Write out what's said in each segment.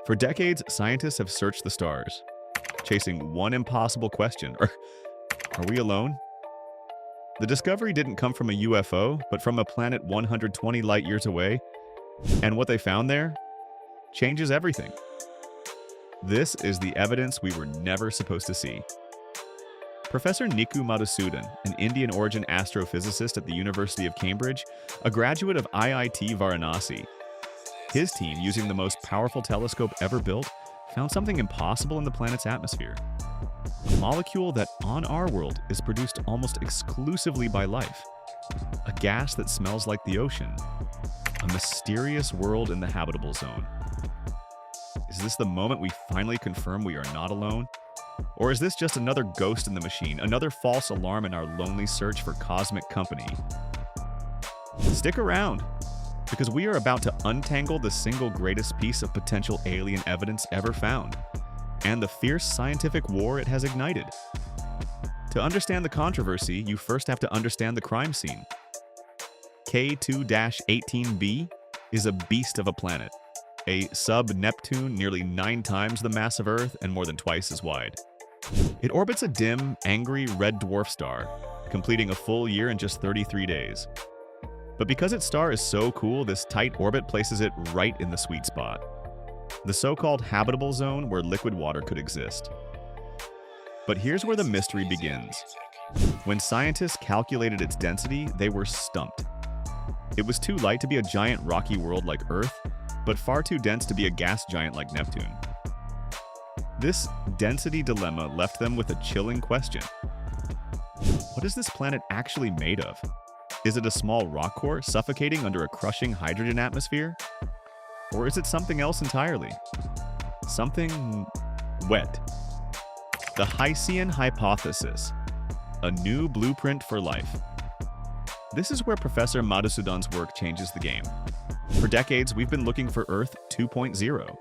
For decades, scientists have searched the stars, chasing one impossible question. Are we alone? The discovery didn't come from a UFO, but from a planet 120 light years away, and what they found there changes everything. This is the evidence we were never supposed to see. Professor Nikku Madhusudhan, an Indian-origin astrophysicist at the University of Cambridge, a graduate of IIT Varanasi. His team, using the most powerful telescope ever built, found something impossible in the planet's atmosphere. A molecule that, on our world, is produced almost exclusively by life. A gas that smells like the ocean. A mysterious world in the habitable zone. Is this the moment we finally confirm we are not alone? Or is this just another ghost in the machine, another false alarm in our lonely search for cosmic company? Stick around, because we are about to untangle the single greatest piece of potential alien evidence ever found, and the fierce scientific war it has ignited. To understand the controversy, you first have to understand the crime scene. K2-18b is a beast of a planet, a sub-Neptune nearly 9 times the mass of Earth and more than twice as wide. It orbits a dim, angry red dwarf star, completing a full year in just 33 days. But because its star is so cool, this tight orbit places it right in the sweet spot, the so-called habitable zone where liquid water could exist. But here's where the mystery begins. When scientists calculated its density, they were stumped. It was too light to be a giant rocky world like Earth, but far too dense to be a gas giant like Neptune. This density dilemma left them with a chilling question. What is this planet actually made of? Is it a small rock core suffocating under a crushing hydrogen atmosphere? Or is it something else entirely? Something wet. The Hycean hypothesis, a new blueprint for life. This is where Professor Madhusudhan's work changes the game. For decades, we've been looking for Earth 2.0,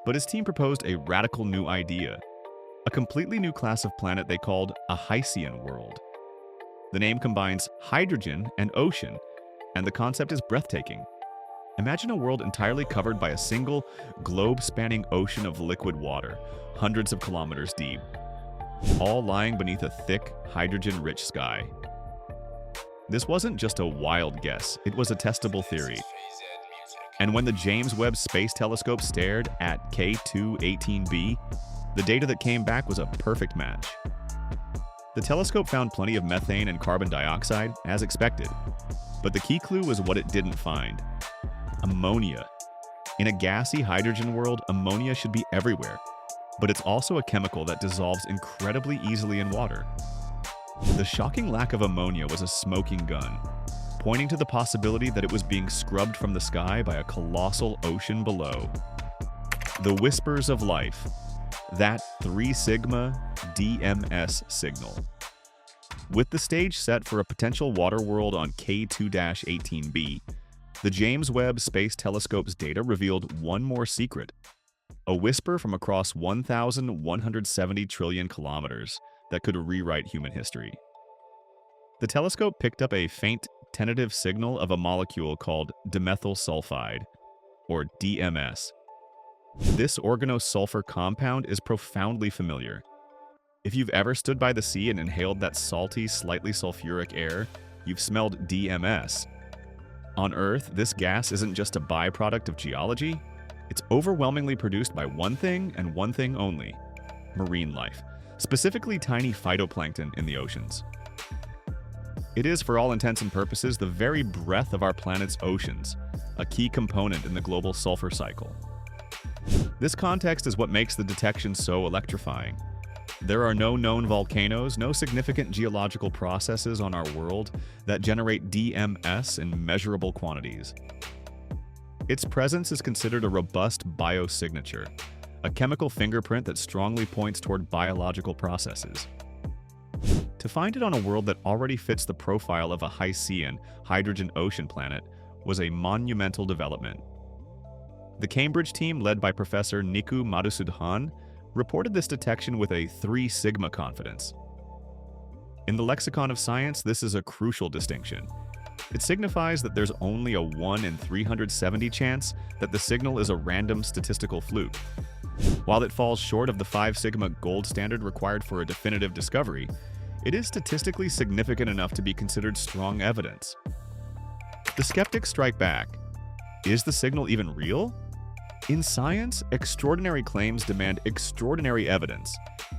but his team proposed a radical new idea, a completely new class of planet they called a hycean world. The name combines hydrogen and ocean, and the concept is breathtaking. Imagine a world entirely covered by a single, globe-spanning ocean of liquid water, hundreds of kilometers deep, all lying beneath a thick, hydrogen-rich sky. This wasn't just a wild guess, it was a testable theory. And when the James Webb Space Telescope stared at K2-18b, the data that came back was a perfect match. The telescope found plenty of methane and carbon dioxide, as expected. But the key clue was what it didn't find. Ammonia. In a gassy hydrogen world, ammonia should be everywhere. But it's also a chemical that dissolves incredibly easily in water. The shocking lack of ammonia was a smoking gun, pointing to the possibility that it was being scrubbed from the sky by a colossal ocean below. The whispers of life. That 3 sigma DMS signal. With the stage set for a potential water world on K2-18b, the James Webb Space Telescope's data revealed one more secret. A whisper from across 1,170 trillion kilometers that could rewrite human history. The telescope picked up a faint, tentative signal of a molecule called dimethyl sulfide, or DMS. This organosulfur compound is profoundly familiar. If you've ever stood by the sea and inhaled that salty, slightly sulfuric air, you've smelled DMS. On Earth, this gas isn't just a byproduct of geology, it's overwhelmingly produced by one thing and one thing only: marine life, specifically tiny phytoplankton in the oceans. It is, for all intents and purposes, the very breath of our planet's oceans, a key component in the global sulfur cycle. This context is what makes the detection so electrifying. There are no known volcanoes, no significant geological processes on our world that generate DMS in measurable quantities. Its presence is considered a robust biosignature, a chemical fingerprint that strongly points toward biological processes. To find it on a world that already fits the profile of a Hycean, hydrogen ocean planet, was a monumental development. The Cambridge team, led by Professor Nikku Madhusudhan, reported this detection with a 3 sigma confidence. In the lexicon of science, this is a crucial distinction. It signifies that there's only a 1 in 370 chance that the signal is a random statistical fluke. While it falls short of the 5 sigma gold standard required for a definitive discovery, it is statistically significant enough to be considered strong evidence. The skeptics strike back. Is the signal even real? In science, extraordinary claims demand extraordinary evidence,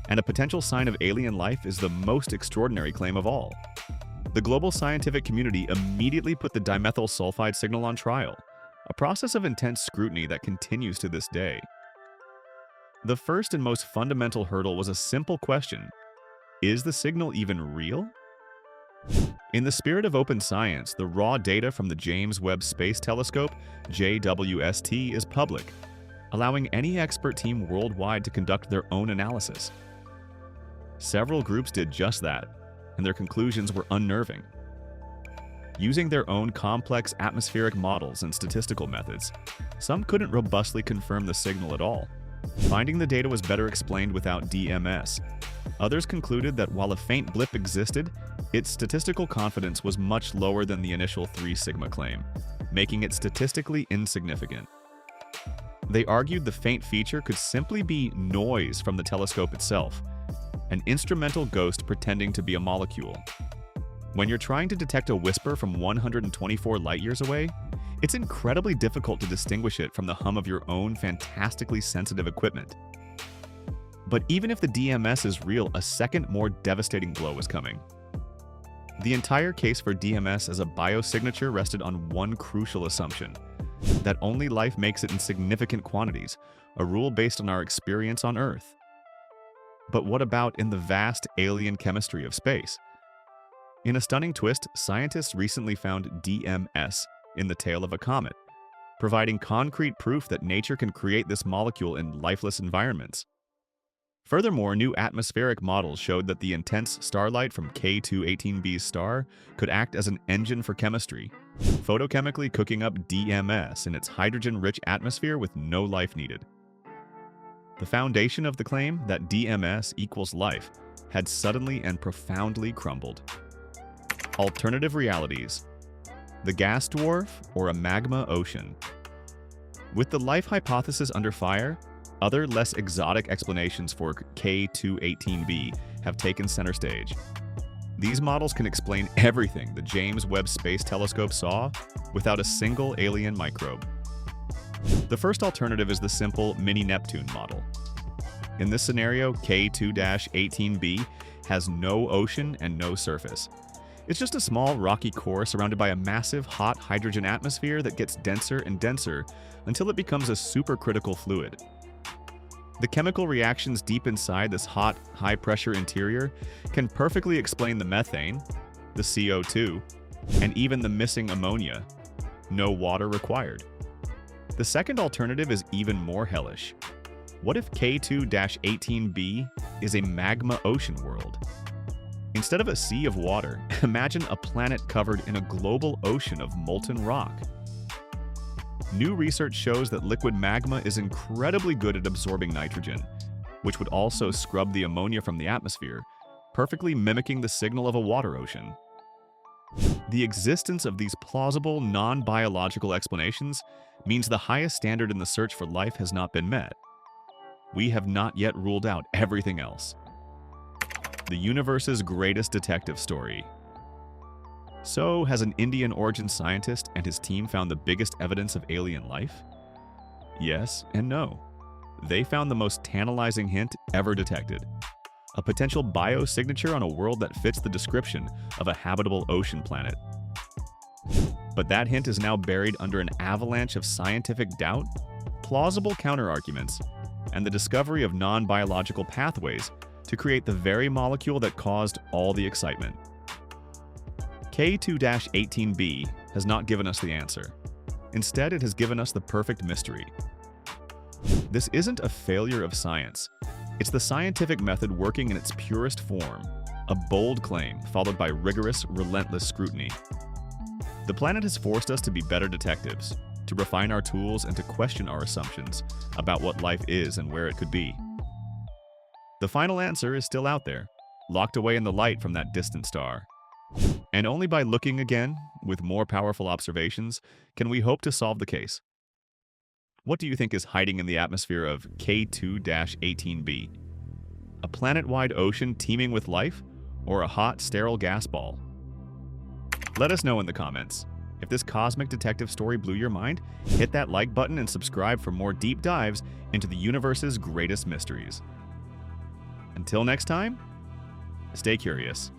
and a potential sign of alien life is the most extraordinary claim of all. The global scientific community immediately put the dimethyl sulfide signal on trial, a process of intense scrutiny that continues to this day. The first and most fundamental hurdle was a simple question: is the signal even real? In the spirit of open science, the raw data from the James Webb Space Telescope, JWST, is public, allowing any expert team worldwide to conduct their own analysis. Several groups did just that, and their conclusions were unnerving. Using their own complex atmospheric models and statistical methods, some couldn't robustly confirm the signal at all, finding the data was better explained without DMS. Others concluded that while a faint blip existed, its statistical confidence was much lower than the initial 3 sigma claim, making it statistically insignificant. They argued the faint feature could simply be noise from the telescope itself, an instrumental ghost pretending to be a molecule. When you're trying to detect a whisper from 124 light-years away, it's incredibly difficult to distinguish it from the hum of your own fantastically sensitive equipment. But even if the DMS is real, a second, more devastating blow is coming. The entire case for DMS as a biosignature rested on one crucial assumption: that only life makes it in significant quantities, a rule based on our experience on Earth. But what about in the vast alien chemistry of space? In a stunning twist, scientists recently found DMS in the tail of a comet, providing concrete proof that nature can create this molecule in lifeless environments. Furthermore, new atmospheric models showed that the intense starlight from K2-18b's star could act as an engine for chemistry, photochemically cooking up DMS in its hydrogen-rich atmosphere with no life needed. The foundation of the claim that DMS equals life had suddenly and profoundly crumbled. Alternative realities: the gas dwarf or a magma ocean. With the life hypothesis under fire, other less exotic explanations for K2-18b have taken center stage. These models can explain everything the James Webb Space Telescope saw without a single alien microbe. The first alternative is the simple mini-Neptune model. In this scenario, K2-18b has no ocean and no surface. It's just a small rocky core surrounded by a massive hot hydrogen atmosphere that gets denser and denser until it becomes a supercritical fluid. The chemical reactions deep inside this hot, high-pressure interior can perfectly explain the methane, the CO2, and even the missing ammonia. No water required. The second alternative is even more hellish. What if K2-18b is a magma ocean world? Instead of a sea of water, imagine a planet covered in a global ocean of molten rock. New research shows that liquid magma is incredibly good at absorbing nitrogen, which would also scrub the ammonia from the atmosphere, perfectly mimicking the signal of a water ocean. The existence of these plausible, non-biological explanations means the highest standard in the search for life has not been met. We have not yet ruled out everything else. The universe's greatest detective story. So, has an Indian-origin scientist and his team found the biggest evidence of alien life? Yes and no. They found the most tantalizing hint ever detected: a potential biosignature on a world that fits the description of a habitable ocean planet. But that hint is now buried under an avalanche of scientific doubt, plausible counterarguments, and the discovery of non-biological pathways to create the very molecule that caused all the excitement. K2-18b has not given us the answer. Instead, it has given us the perfect mystery. This isn't a failure of science. It's the scientific method working in its purest form, a bold claim followed by rigorous, relentless scrutiny. The planet has forced us to be better detectives, to refine our tools and to question our assumptions about what life is and where it could be. The final answer is still out there, locked away in the light from that distant star. And only by looking again, with more powerful observations, can we hope to solve the case. What do you think is hiding in the atmosphere of K2-18b? A planet-wide ocean teeming with life, or a hot, sterile gas ball? Let us know in the comments. If this cosmic detective story blew your mind, hit that like button and subscribe for more deep dives into the universe's greatest mysteries. Until next time, stay curious.